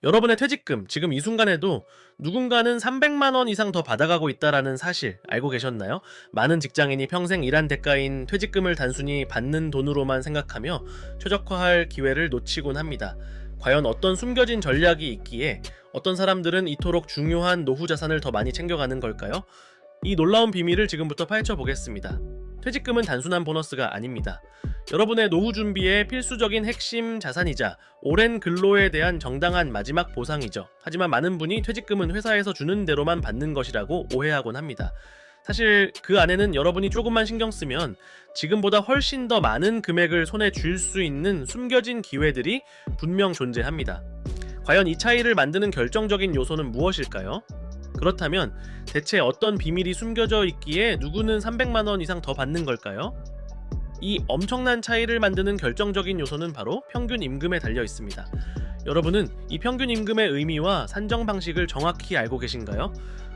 여러분의 퇴직금, 지금 이 순간에도 누군가는 300만 원 이상 더 받아가고 있다라는 사실 알고 계셨나요? 많은 직장인이 평생 일한 대가인 퇴직금을 단순히 받는 돈으로만 생각하며 최적화할 기회를 놓치곤 합니다. 과연 어떤 숨겨진 전략이 있기에 어떤 사람들은 이토록 중요한 노후 자산을 더 많이 챙겨가는 걸까요? 이 놀라운 비밀을 지금부터 파헤쳐 보겠습니다. 퇴직금은 단순한 보너스가 아닙니다. 여러분의 노후 준비에 필수적인 핵심 자산이자 오랜 근로에 대한 정당한 마지막 보상이죠. 하지만 많은 분이 퇴직금은 회사에서 주는 대로만 받는 것이라고 오해하곤 합니다. 사실 그 안에는 여러분이 조금만 신경 쓰면 지금보다 훨씬 더 많은 금액을 손에 쥘 수 있는 숨겨진 기회들이 분명 존재합니다. 과연 이 차이를 만드는 결정적인 요소는 무엇일까요? 그렇다면 대체 어떤 비밀이 숨겨져 있기에 누구는 300만 원 이상 더 받는 걸까요? 이 엄청난 차이를 만드는 결정적인 요소는 바로 평균 임금에 달려 있습니다. 여러분은 이 평균 임금의 의미와 산정 방식을 정확히 알고 계신가요?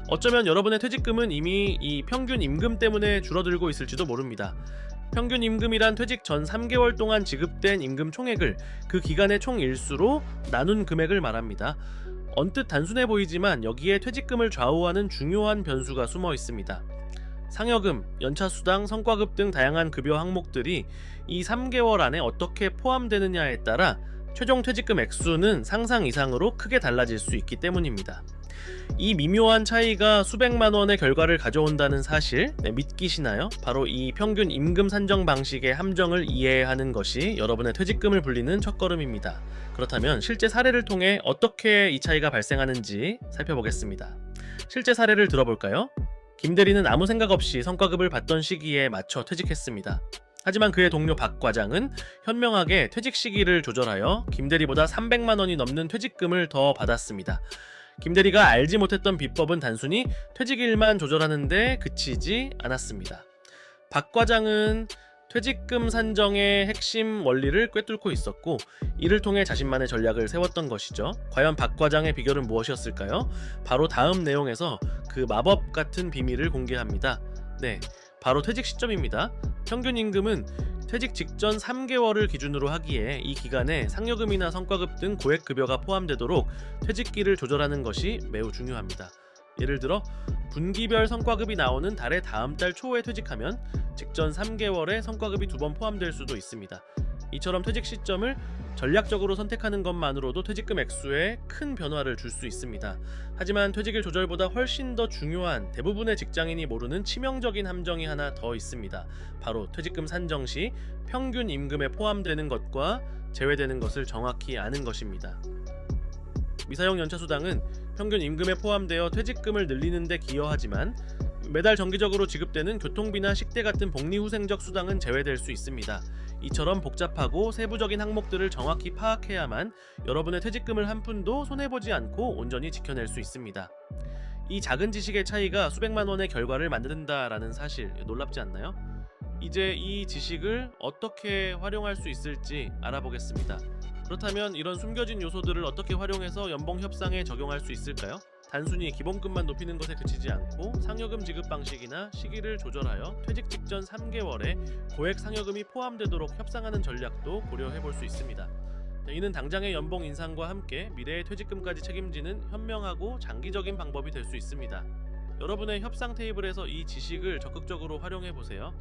어쩌면 여러분의 퇴직금은 이미 이 평균 임금 때문에 줄어들고 있을지도 모릅니다. 평균 임금이란 퇴직 전 3개월 동안 지급된 임금 총액을 그 기간의 총 일수로 나눈 금액을 말합니다. 언뜻 단순해 보이지만 여기에 퇴직금을 좌우하는 중요한 변수가 숨어 있습니다. 상여금, 연차수당, 성과급 등 다양한 급여 항목들이 이 3개월 안에 어떻게 포함되느냐에 따라 최종 퇴직금 액수는 상상 이상으로 크게 달라질 수 있기 때문입니다. 이 미묘한 차이가 수백만 원의 결과를 가져온다는 사실 믿기시나요? 바로 이 평균 임금 산정 방식의 함정을 이해하는 것이 여러분의 퇴직금을 불리는 첫걸음입니다. 그렇다면 실제 사례를 통해 어떻게 이 차이가 발생하는지 살펴보겠습니다. 실제 사례를 들어볼까요? 김 대리는 아무 생각 없이 성과급을 받던 시기에 맞춰 퇴직했습니다. 하지만 그의 동료 박 과장은 현명하게 퇴직 시기를 조절하여 김 대리보다 300만 원이 넘는 퇴직금을 더 받았습니다. 김 대리가 알지 못했던 비법은 단순히 퇴직일만 조절하는 데 그치지 않았습니다. 박 과장은 퇴직금 산정의 핵심 원리를 꿰뚫고 있었고 이를 통해 자신만의 전략을 세웠던 것이죠. 과연 박 과장의 비결은 무엇이었을까요? 바로 다음 내용에서 그 마법 같은 비밀을 공개합니다. 네, 바로 퇴직 시점입니다. 평균 임금은 퇴직 직전 3개월을 기준으로 하기에 이 기간에 상여금이나 성과급 등 고액 급여가 포함되도록 퇴직기를 조절하는 것이 매우 중요합니다. 예를 들어 분기별 성과급이 나오는 달의 다음 달 초에 퇴직하면 직전 3개월에 성과급이 2번 포함될 수도 있습니다. 이처럼 퇴직 시점을 전략적으로 선택하는 것만으로도 퇴직금 액수에 큰 변화를 줄 수 있습니다. 하지만 퇴직일 조절보다 훨씬 더 중요한 대부분의 직장인이 모르는 치명적인 함정이 하나 더 있습니다. 바로 퇴직금 산정 시 평균 임금에 포함되는 것과 제외되는 것을 정확히 아는 것입니다. 미사용 연차수당은 평균 임금에 포함되어 퇴직금을 늘리는 데 기여하지만 매달 정기적으로 지급되는 교통비나 식대 같은 복리후생적 수당은 제외될 수 있습니다. 이처럼 복잡하고 세부적인 항목들을 정확히 파악해야만 여러분의 퇴직금을 한 푼도 손해보지 않고 온전히 지켜낼 수 있습니다. 이 작은 지식의 차이가 수백만 원의 결과를 만든다라는 사실 놀랍지 않나요? 이제 이 지식을 어떻게 활용할 수 있을지 알아보겠습니다. 그렇다면 이런 숨겨진 요소들을 어떻게 활용해서 연봉 협상에 적용할 수 있을까요? 단순히 기본급만 높이는 것에 그치지 않고 상여금 지급 방식이나 시기를 조절하여 퇴직 직전 3개월에 고액 상여금이 포함되도록 협상하는 전략도 고려해볼 수 있습니다. 이는 당장의 연봉 인상과 함께 미래의 퇴직금까지 책임지는 현명하고 장기적인 방법이 될 수 있습니다. 여러분의 협상 테이블에서 이 지식을 적극적으로 활용해보세요.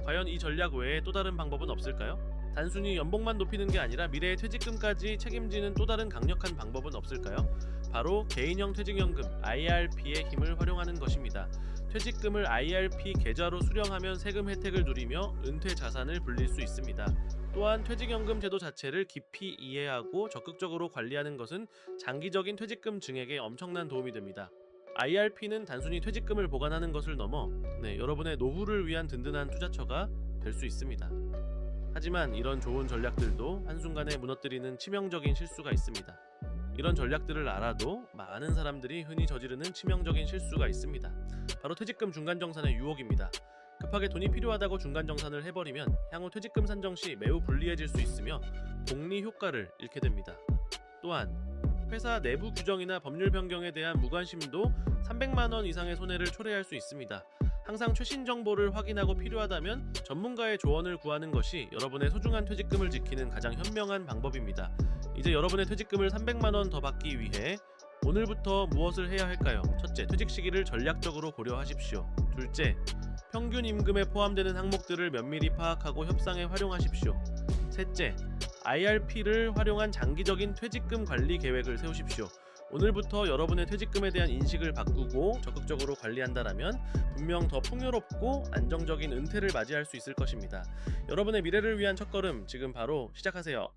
과연 이 전략 외에 또 다른 방법은 없을까요? 단순히 연봉만 높이는 게 아니라 미래의 퇴직금까지 책임지는 또 다른 강력한 방법은 없을까요? 바로 개인형 퇴직연금 IRP의 힘을 활용하는 것입니다. 퇴직금을 IRP 계좌로 수령하면 세금 혜택을 누리며 은퇴 자산을 불릴 수 있습니다. 또한 퇴직연금 제도 자체를 깊이 이해하고 적극적으로 관리하는 것은 장기적인 퇴직금 증액에 엄청난 도움이 됩니다. IRP는 단순히 퇴직금을 보관하는 것을 넘어 여러분의 노후를 위한 든든한 투자처가 될 수 있습니다. 하지만 이런 좋은 전략들도 한순간에 무너뜨리는 치명적인 실수가 있습니다. 이런 전략들을 알아도 많은 사람들이 흔히 저지르는 치명적인 실수가 있습니다. 바로 퇴직금 중간정산의 유혹입니다. 급하게 돈이 필요하다고 중간정산을 해버리면 향후 퇴직금 산정 시 매우 불리해질 수 있으며 복리 효과를 잃게 됩니다. 또한 회사 내부 규정이나 법률 변경에 대한 무관심도 300만 원 이상의 손해를 초래할 수 있습니다. 항상 최신 정보를 확인하고 필요하다면 전문가의 조언을 구하는 것이 여러분의 소중한 퇴직금을 지키는 가장 현명한 방법입니다. 이제 여러분의 퇴직금을 300만 원 더 받기 위해 오늘부터 무엇을 해야 할까요? 첫째, 퇴직 시기를 전략적으로 고려하십시오. 둘째, 평균 임금에 포함되는 항목들을 면밀히 파악하고 협상에 활용하십시오. 셋째, IRP를 활용한 장기적인 퇴직금 관리 계획을 세우십시오. 오늘부터 여러분의 퇴직금에 대한 인식을 바꾸고 적극적으로 관리한다라면 분명 더 풍요롭고 안정적인 은퇴를 맞이할 수 있을 것입니다. 여러분의 미래를 위한 첫걸음 지금 바로 시작하세요.